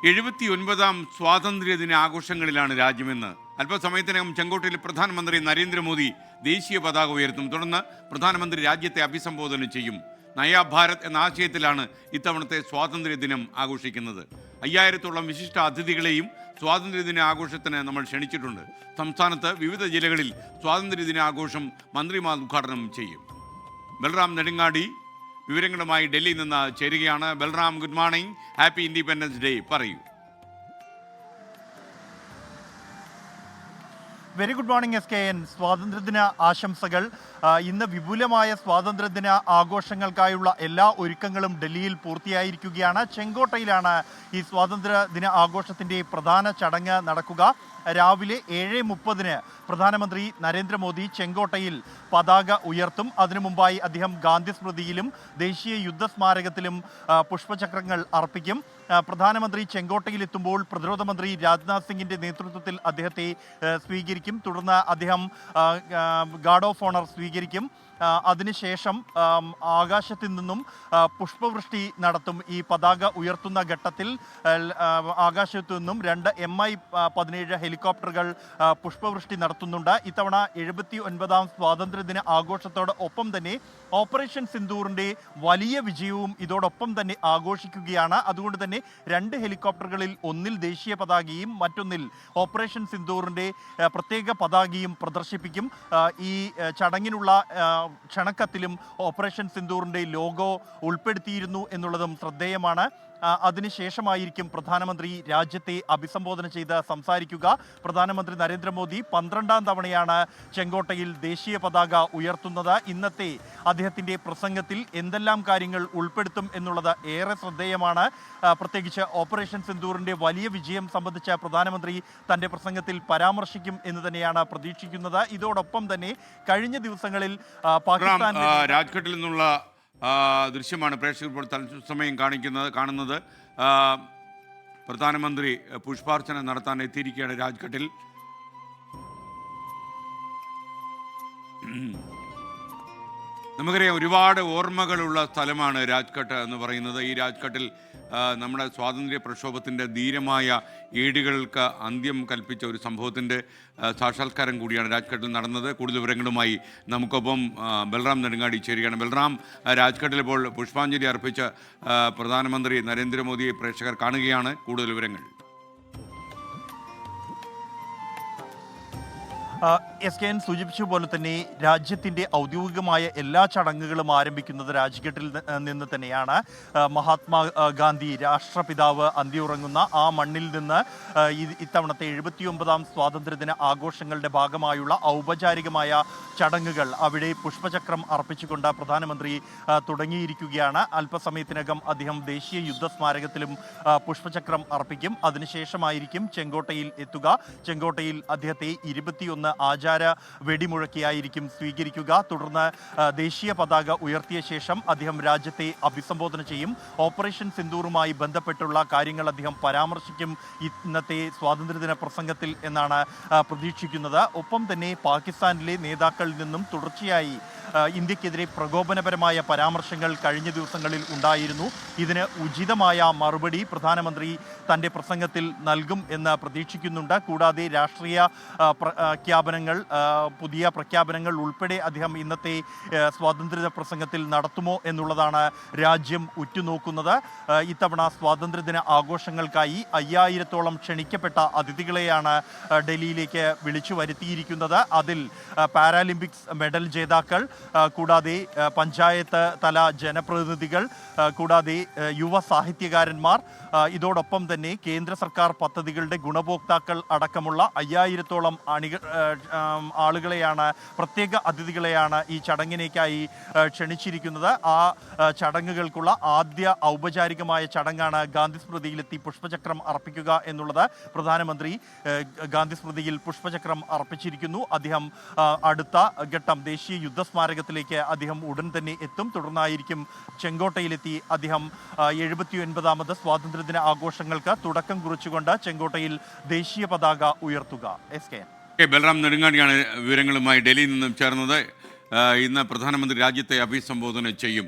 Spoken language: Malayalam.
79ാം സ്വാതന്ത്ര്യദിന ആഘോഷങ്ങളിലാണ് രാജ്യമെന്ന്. അല്പസമയത്തിനകം ചെങ്കോട്ടയിൽ പ്രധാനമന്ത്രി നരേന്ദ്രമോദി ദേശീയ പതാക ഉയർത്തും. തുടർന്ന് പ്രധാനമന്ത്രി രാജ്യത്തെ അഭിസംബോധന ചെയ്യും. നയാ ഭാരത് എന്ന ആശയത്തിലാണ് ഇത്തവണത്തെ സ്വാതന്ത്ര്യദിനം ആഘോഷിക്കുന്നത്. 5000-ഓളം വിശിഷ്ട അതിഥികളെയും സ്വാതന്ത്ര്യദിന ആഘോഷത്തിന് നമ്മൾ ക്ഷണിച്ചിട്ടുണ്ട്. സംസ്ഥാനത്ത് വിവിധ ജില്ലകളിൽ സ്വാതന്ത്ര്യദിന ആഘോഷം മന്ത്രിമാർ ഉദ്ഘാടനം ചെയ്യും. ബൽറാം നെടുങ്ങാടി വിവരങ്ങളുമായി ഡൽഹിയിൽ നിന്ന് ചേരുകയാണ്. Balram, good morning, happy Independence Day. പറയൂ. Very good morning SKN. സ്വാതന്ത്ര്യദിന ആശംസകൾ. ഇന്ന് വിപുലമായ സ്വാതന്ത്ര്യദിന ആഘോഷങ്ങൾക്കായുള്ള എല്ലാ ഒരുക്കങ്ങളും ഡൽഹിയിൽ പൂർത്തിയായിരിക്കുകയാണ്. ചെങ്കോട്ടയിലാണ് ഈ സ്വാതന്ത്ര്യദിന ആഘോഷത്തിൻ്റെ പ്രധാന ചടങ്ങ് നടക്കുക. രാവിലെ 7:30 പ്രധാനമന്ത്രി നരേന്ദ്രമോദി ചെങ്കോട്ടയിൽ പതാക ഉയർത്തും. അതിനു മുമ്പായി അദ്ദേഹം ഗാന്ധി സ്മൃതിയിലും ദേശീയ യുദ്ധസ്മാരകത്തിലും പുഷ്പചക്രങ്ങൾ അർപ്പിക്കും. പ്രധാനമന്ത്രി ചെങ്കോട്ടയിലെത്തുമ്പോൾ പ്രതിരോധ മന്ത്രി രാജ്നാഥ് സിംഗിൻ്റെ നേതൃത്വത്തിൽ അദ്ദേഹത്തെ സ്വീകരിക്കും. തുടർന്ന് അദ്ദേഹം ഗാർഡ് ഓഫ് ഓണർ സ്വീകരിക്കും. അതിനുശേഷം ആകാശത്തിൽ നിന്നും പുഷ്പവൃഷ്ടി നടത്തും. ഈ പതാക ഉയർത്തുന്ന ഘട്ടത്തിൽ ആകാശത്തു നിന്നും 2 Mi-17 ഹെലികോപ്റ്ററുകൾ പുഷ്പവൃഷ്ടി നടത്തുന്നുണ്ട്. ഇത്തവണ 79ാം സ്വാതന്ത്ര്യദിന ആഘോഷത്തോടൊപ്പം തന്നെ ഓപ്പറേഷൻ സിന്ദൂറിൻ്റെ വലിയ വിജയവും ഇതോടൊപ്പം തന്നെ ആഘോഷിക്കുകയാണ്. അതുകൊണ്ട് തന്നെ 2 ഹെലികോപ്റ്ററുകളിൽ ഒന്നിൽ ദേശീയ പതാകയും മറ്റൊന്നിൽ ഓപ്പറേഷൻ സിന്ദൂറിൻ്റെ പ്രത്യേക പതാകയും പ്രദർശിപ്പിക്കും. ഈ ചടങ്ങിനുള്ള ക്ഷണക്കത്തിലും ഓപ്പറേഷൻ സിന്ദൂറിൻ്റെ ലോഗോ ഉൾപ്പെടുത്തിയിരുന്നു എന്നുള്ളതും ശ്രദ്ധേയമാണ്. അതിനുശേഷമായിരിക്കും പ്രധാനമന്ത്രി രാജ്യത്തെ അഭിസംബോധന ചെയ്ത് സംസാരിക്കുക. പ്രധാനമന്ത്രി നരേന്ദ്രമോദി 12ാം തവണയാണ് ചെങ്കോട്ടയിൽ ദേശീയ പതാക ഉയർത്തുന്നത്. ഇന്നത്തെ അദ്ദേഹത്തിൻ്റെ പ്രസംഗത്തിൽ എന്തെല്ലാം കാര്യങ്ങൾ ഉൾപ്പെടുത്തും എന്നുള്ളത് ഏറെ ശ്രദ്ധേയമാണ്. പ്രത്യേകിച്ച് ഓപ്പറേഷൻ സിന്ദൂറിൻ്റെ വലിയ വിജയം സംബന്ധിച്ച് പ്രധാനമന്ത്രി തൻ്റെ പ്രസംഗത്തിൽ പരാമർശിക്കും എന്ന് തന്നെയാണ് പ്രതീക്ഷിക്കുന്നത്. ഇതോടൊപ്പം തന്നെ കഴിഞ്ഞ ദിവസങ്ങളിൽ പാകിസ്ഥാൻ രാജ്ഘട്ടിൽ നിന്നുള്ള ദൃശ്യമാണ് പ്രേക്ഷകർ ഇപ്പോൾ തത്സമയം കാണുന്നത്. പ്രധാനമന്ത്രി പുഷ്പാർച്ചന നടത്താൻ എത്തിയിരിക്കുകയാണ് രാജ്ഘട്ടിൽ. നമുക്കറിയാം, ഒരുപാട് ഓർമ്മകളുള്ള സ്ഥലമാണ് രാജ്ഘട്ട് എന്ന് പറയുന്നത്. ഈ രാജ്ഘട്ടിൽ നമ്മുടെ സ്വാതന്ത്ര്യ പ്രക്ഷോഭത്തിൻ്റെ ധീരമായ ഏടുകൾക്ക് അന്ത്യം കൽപ്പിച്ച ഒരു സംഭവത്തിൻ്റെ സാക്ഷാത്കാരം കൂടിയാണ് രാജ്ഘട്ടിൽ നടന്നത്. കൂടുതൽ വിവരങ്ങളുമായി നമുക്കൊപ്പം ബൽറാം നെടുങ്ങാടി ചേരുകയാണ്. ബൽറാം, രാജ്ഘട്ടിൽ ഇപ്പോൾ പുഷ്പാഞ്ജലി അർപ്പിച്ച പ്രധാനമന്ത്രി നരേന്ദ്രമോദിയെ പ്രേക്ഷകർ കാണുകയാണ്. കൂടുതൽ വിവരങ്ങൾ. SKN സൂചിപ്പിച്ച പോലെ തന്നെ രാജ്യത്തിൻ്റെ ഔദ്യോഗികമായ എല്ലാ ചടങ്ങുകളും ആരംഭിക്കുന്നത് രാജ്ഘട്ടിൽ നിന്ന് തന്നെയാണ്. മഹാത്മാ ഗാന്ധി രാഷ്ട്രപിതാവ് അന്തിയുറങ്ങുന്ന ആ മണ്ണിൽ നിന്ന് ഇത്തവണത്തെ 79ാം സ്വാതന്ത്ര്യദിന ആഘോഷങ്ങളുടെ ഭാഗമായുള്ള ഔപചാരികമായ ചടങ്ങുകൾ അവിടെ പുഷ്പചക്രം അർപ്പിച്ചുകൊണ്ട് പ്രധാനമന്ത്രി തുടങ്ങിയിരിക്കുകയാണ്. അല്പസമയത്തിനകം അദ്ദേഹം ദേശീയ യുദ്ധസ്മാരകത്തിലും പുഷ്പചക്രം അർപ്പിക്കും. അതിനുശേഷമായിരിക്കും ചെങ്കോട്ടയിൽ എത്തുക. ചെങ്കോട്ടയിൽ അദ്ദേഹത്തെ 21 ആചാര വെടിമുഴക്കിയായിരിക്കും സ്വീകരിക്കുക. തുടർന്ന് ദേശീയ പതാക ഉയർത്തിയ ശേഷം അദ്ദേഹം രാജ്യത്തെ അഭിസംബോധന ചെയ്യും. ഓപ്പറേഷൻ സിന്ദൂറുമായി ബന്ധപ്പെട്ടുള്ള കാര്യങ്ങൾ അദ്ദേഹം പരാമർശിക്കും ഇന്നത്തെ സ്വാതന്ത്ര്യദിന പ്രസംഗത്തിൽ എന്നാണ് പ്രതീക്ഷിക്കുന്നത്. ഒപ്പം തന്നെ പാകിസ്ഥാനിലെ നേതാക്കളിൽ നിന്നും തുടർച്ചയായി ഇന്ത്യക്കെതിരെ പ്രകോപനപരമായ പരാമർശങ്ങൾ കഴിഞ്ഞ ദിവസങ്ങളിൽ ഉണ്ടായിരുന്നു. ഇതിന് ഉചിതമായ മറുപടി പ്രധാനമന്ത്രി തൻ്റെ പ്രസംഗത്തിൽ നൽകും എന്ന് പ്രതീക്ഷിക്കുന്നുണ്ട്. കൂടാതെ രാഷ്ട്രീയ പുതിയ പ്രഖ്യാപനങ്ങൾ ഉൾപ്പെടെ അദ്ദേഹം ഇന്നത്തെ സ്വാതന്ത്ര്യ പ്രസംഗത്തിൽ നടത്തുമോ എന്നുള്ളതാണ് രാജ്യം ഉറ്റുനോക്കുന്നത്. ഇത്തവണ സ്വാതന്ത്ര്യദിന ആഘോഷങ്ങൾക്കായി 5000-ഓളം ക്ഷണിക്കപ്പെട്ട അതിഥികളെയാണ് ഡൽഹിയിലേക്ക് വിളിച്ചു വരുത്തിയിരിക്കുന്നത്. അതിൽ പാരാലിമ്പിക്സ് മെഡൽ ജേതാക്കൾ, കൂടാതെ പഞ്ചായത്ത് തല ജനപ്രതിനിധികൾ, കൂടാതെ യുവ സാഹിത്യകാരന്മാർ, ഇതോടൊപ്പം തന്നെ കേന്ദ്ര സർക്കാർ പദ്ധതികളുടെ ഗുണഭോക്താക്കൾ അടക്കമുള്ള 5000-ഓളം ആളുകളെയാണ്, പ്രത്യേക അതിഥികളെയാണ് ഈ ചടങ്ങിനേക്കായി ക്ഷണിച്ചിരിക്കുന്നത്. ആ ചടങ്ങുകൾക്കുള്ള ആദ്യ ഔപചാരികമായ ചടങ്ങാണ് ഗാന്ധി സ്മൃതിയിലെത്തി പുഷ്പചക്രം അർപ്പിക്കുക എന്നുള്ളത്. പ്രധാനമന്ത്രി ഗാന്ധി സ്മൃതിയിൽ പുഷ്പചക്രം അർപ്പിച്ചിരിക്കുന്നു. അദ്ദേഹം അടുത്ത ഘട്ടം ദേശീയ യുദ്ധസ്മാരകത്തിലേക്ക് അദ്ദേഹം ഉടൻ തന്നെ എത്തും. തുടർന്നായിരിക്കും ചെങ്കോട്ടയിലെത്തി അദ്ദേഹം 79ാമത് സ്വാതന്ത്ര്യദിന ആഘോഷങ്ങൾക്ക് തുടക്കം കുറിച്ചുകൊണ്ട് ചെങ്കോട്ടയിൽ ദേശീയ പതാക ഉയർത്തുക. SKN. ബൽറാം നെടുങ്ങാടിയാണ് വിവരങ്ങളുമായി ഡൽഹിയിൽ നിന്നും ചേർന്നത്. ഇന്ന് പ്രധാനമന്ത്രി രാജ്യത്തെ അഭിസംബോധന ചെയ്യും.